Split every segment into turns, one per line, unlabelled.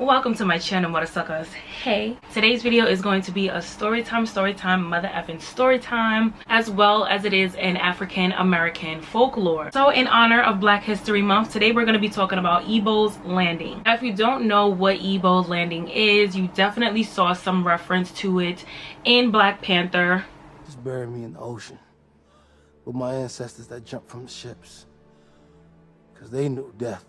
Welcome to my channel, mother suckers. Hey, today's video is going to be a story time, mother effing story time, as well as it is an African American folklore. So in honor of Black History Month, today we're going to be talking about Igbo's Landing. Now, if you don't know what Igbo's Landing is, you definitely saw some reference to it in Black Panther.
Just bury me in the ocean with my ancestors that jumped from the ships, because they knew death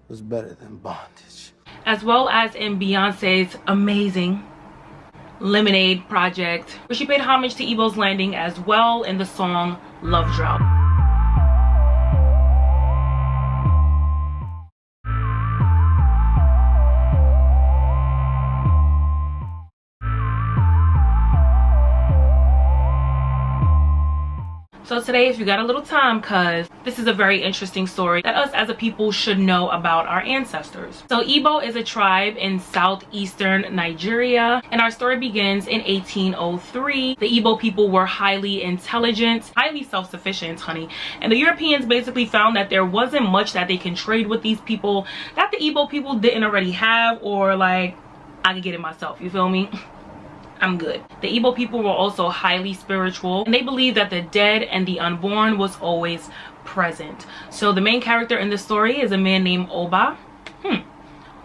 was better than bondage.
As well as in Beyonce's amazing Lemonade project, where she paid homage to Igbo's Landing as well in the song Love Drought. So today, if you got a little time, cause this is a very interesting story that us as a people should know about our ancestors. So Igbo is a tribe in southeastern Nigeria, and our story begins in 1803. The Igbo people were highly intelligent, highly self-sufficient, honey, and the Europeans basically found that there wasn't much that they can trade with these people that the Igbo people didn't already have, or like, I could get it myself, you feel me? I'm good. The Igbo people were also highly spiritual, and they believed that the dead and the unborn was always present. So the main character in the story is a man named Oba.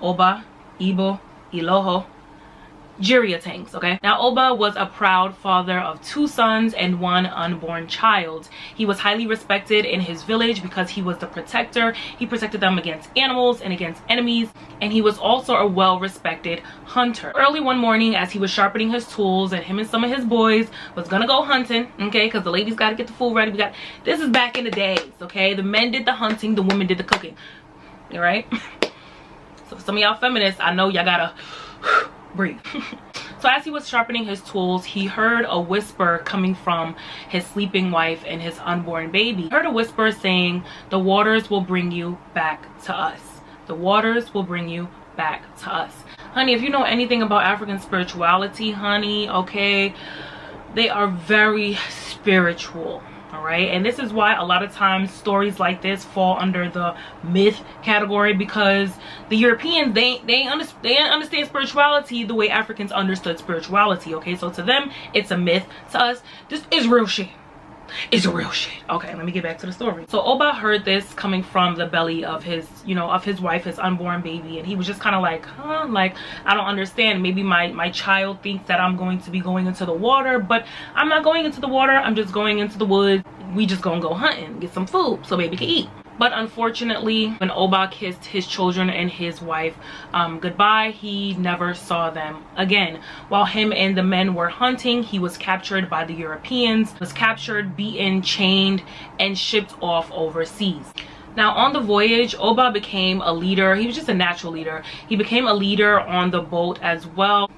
Oba, Igbo, Iloho, Tanks, okay? Now, Oba was a proud father of 2 sons and 1 unborn child. He was highly respected in his village because he was the protector. He protected them against animals and against enemies, and he was also a well-respected hunter. Early one morning, as he was sharpening his tools, and him and some of his boys was gonna go hunting, okay? Because the ladies gotta get the food ready. This is back in the days, okay? The men did the hunting, the women did the cooking, all right? So for some of y'all feminists, I know y'all gotta breathe. So as he was sharpening his tools, he heard a whisper coming from his sleeping wife and his unborn baby. He heard a whisper saying, "The waters will bring you back to us. The waters will bring you back to us." Honey, if you know anything about African spirituality, honey, okay, they are very spiritual. All right, and this is why a lot of times stories like this fall under the myth category, because the Europeans, they understand spirituality the way Africans understood spirituality. Okay, so to them it's a myth. To us, this is real shit. It's real shit. Okay, let me get back to the story. So Oba heard this coming from the belly of his, of his wife, his unborn baby, and he was just kind of like, huh, like, I don't understand. Maybe my child thinks that I'm going to be going into the water, but I'm not going into the water. I'm just going into the woods. We just gonna go hunting, get some food so baby can eat. But unfortunately, when Oba kissed his children and his wife goodbye, he never saw them again. While him and the men were hunting, he was captured by the Europeans, was captured, beaten, chained, and shipped off overseas. Now, on the voyage, Oba became a leader. He was just a natural leader. He became a leader on the boat as well,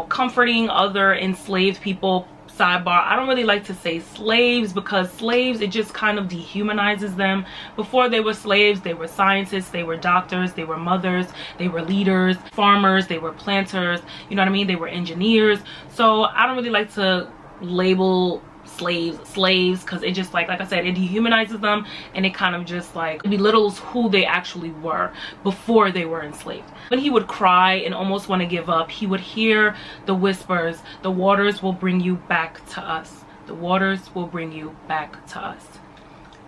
comforting other enslaved people. Sidebar, I don't really like to say slaves, because slaves, it just kind of dehumanizes them. Before they were slaves, they were scientists, they were doctors, they were mothers, they were leaders, farmers, they were planters, you know what I mean? They were engineers. So I don't really like to label slaves, because it just like I said, it dehumanizes them, and it kind of just like belittles who they actually were before they were enslaved. When he would cry and almost want to give up, he would hear the whispers, "The waters will bring you back to us. The waters will bring you back to us."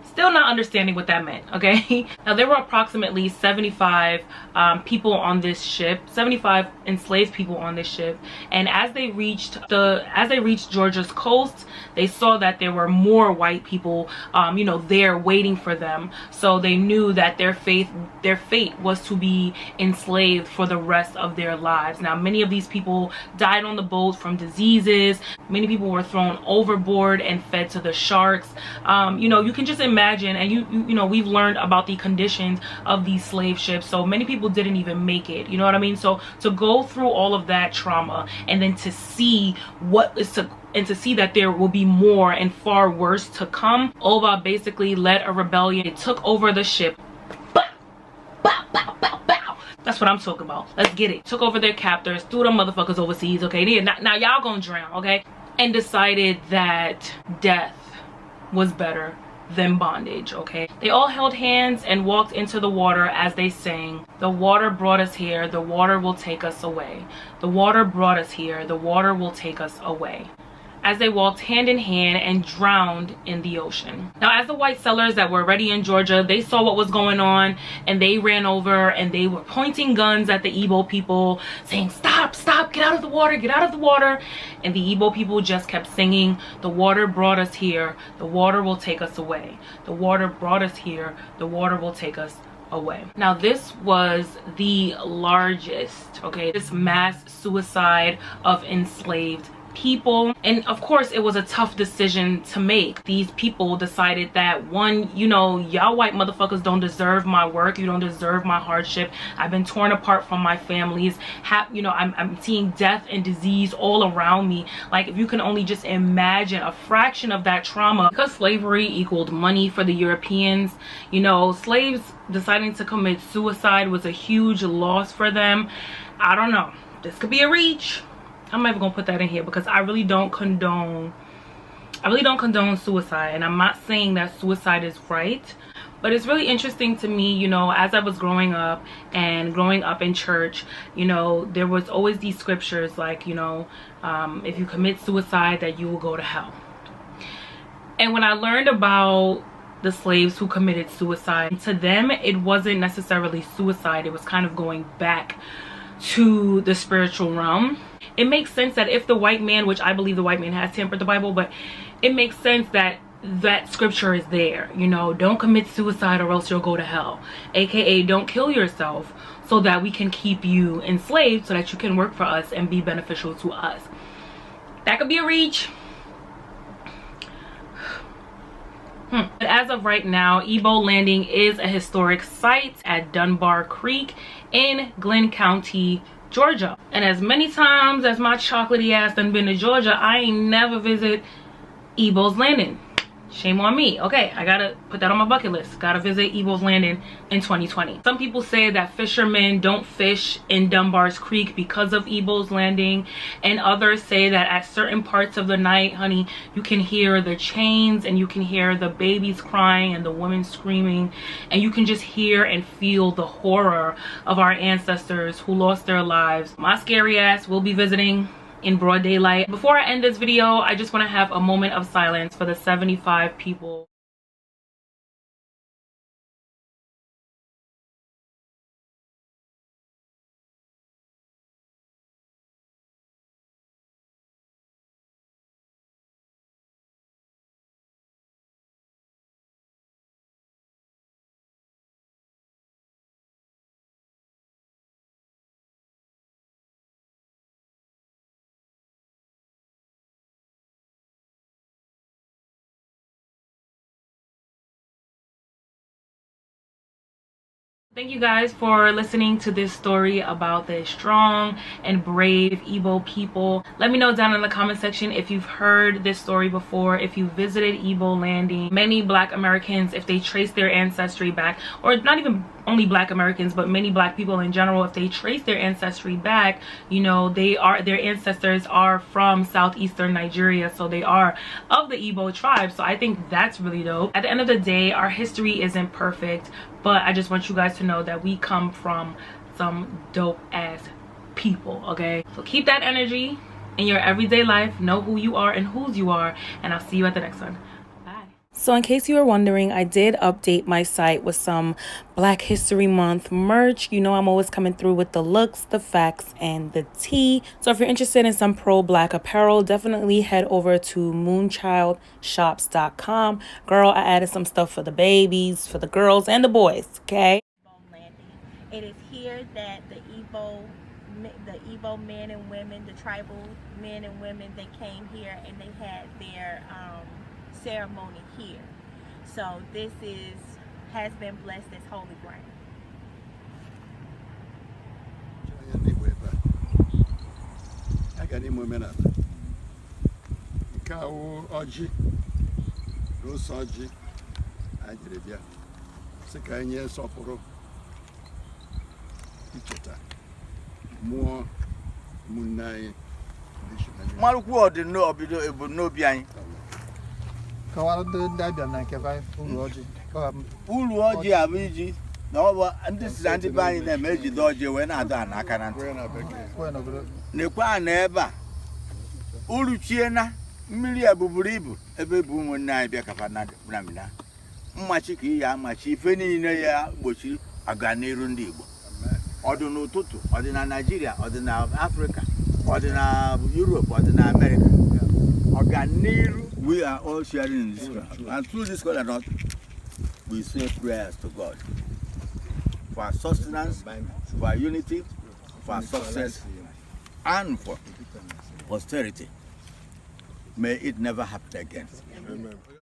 Still not understanding what that meant, okay? Now, there were approximately 75 people on this ship, 75 enslaved people on this ship, and as they reached Georgia's coast, they saw that there were more white people there waiting for them. So they knew that their fate was to be enslaved for the rest of their lives. Now, many of these people died on the boat from diseases. Many people were thrown overboard and fed to the sharks. You can just imagine, and we've learned about the conditions of these slave ships. So many people didn't even make it, you know what I mean? So to go through all of that trauma, and then to see to see that there will be more and far worse to come, Oba basically led a rebellion. It took over the ship. That's what I'm talking about. Let's get it. Took over their captors, threw them motherfuckers overseas, okay? Now y'all gonna drown, okay? And decided that death was better than bondage, okay? They all held hands and walked into the water as they sang, "The water brought us here, the water will take us away. The water brought us here, the water will take us away," as they walked hand in hand and drowned in the ocean. Now, as the white settlers that were already in Georgia, they saw what was going on, and they ran over and they were pointing guns at the Igbo people, saying, "Stop, stop, get out of the water, get out of the water." And the Igbo people just kept singing, "The water brought us here, the water will take us away. The water brought us here, the water will take us away." Now, this was the largest, okay, this mass suicide of enslaved people. And of course, it was a tough decision to make. These people decided that, one, you know, y'all white motherfuckers don't deserve my work, you don't deserve my hardship. I've been torn apart from my families, you know, I'm seeing death and disease all around me. Like, if you can only just imagine a fraction of that trauma. Because slavery equaled money for the Europeans, you know, slaves deciding to commit suicide was a huge loss for them. I don't know, this could be a reach. I'm not even gonna put that in here because I really don't condone suicide, and I'm not saying that suicide is right, but it's really interesting to me, you know, as I was growing up in church, you know, there was always these scriptures like, you know, if you commit suicide, that you will go to hell. And when I learned about the slaves who committed suicide, to them it wasn't necessarily suicide, it was kind of going back to the spiritual realm. It makes sense that if the white man, which I believe the white man has tampered the Bible, but it makes sense that that scripture is there, you know, don't commit suicide or else you'll go to hell, aka don't kill yourself, so that we can keep you enslaved so that you can work for us and be beneficial to us. That could be a reach. But as of right now, Igbo Landing is a historic site at Dunbar Creek in Glenn County, Georgia. And as many times as my chocolatey ass done been to Georgia, I ain't never visit Igbo's Landing. Shame on me. Okay, I gotta put that on my bucket list. Gotta visit Igbo's Landing in 2020. Some people say that fishermen don't fish in Dunbar's Creek because of Igbo's Landing, and others say that at certain parts of the night, honey, you can hear the chains and you can hear the babies crying and the women screaming, and you can just hear and feel the horror of our ancestors who lost their lives. My scary ass will be visiting in broad daylight. Before I end this video, I just want to have a moment of silence for the 75 people Thank you guys for listening to this story about the strong and brave Igbo people. Let me know down in the comment section if you've heard this story before, if you visited Igbo Landing. Many Black Americans, if they trace their ancestry back, or not even only Black Americans, but many Black people in general, if they trace their ancestry back, you know, their ancestors are from southeastern Nigeria, so they are of the Igbo tribe. So I think that's really dope. At the end of the day, our history isn't perfect, but I just want you guys to know that we come from some dope ass people, okay? So keep that energy in your everyday life, know who you are and whose you are, and I'll see you at the next one. So in case you were wondering, I did update my site with some Black History Month merch. You know, I'm always coming through with the looks, the facts, and the tea. So if you're interested in some pro-Black apparel, definitely head over to moonchildshops.com. Girl, I added some stuff for the babies, for the girls, and the boys, okay?
It is here that the Igbo men and women, the tribal men and women, they came here and they had their ceremony here. So this has been blessed as holy ground.
Ulu oji abiji. No, and this is anti-buying them, Meji Doji, when I done, I can't. Nequa never. Ulu Chiena, Milia Buburibu, every boom when I be a cafanat, Bramina. Machiki, Yamachi, Feni in a year, Bushi, a Ghanaian. Or do no Tutu, or in Nigeria, or in Africa, or in Europe, or in America. Or Ghanaian, we are all sharing in this ground. And through this color, we say prayers to God. For our sustenance, for our unity, for our success, and for posterity. May it never happen again. Amen.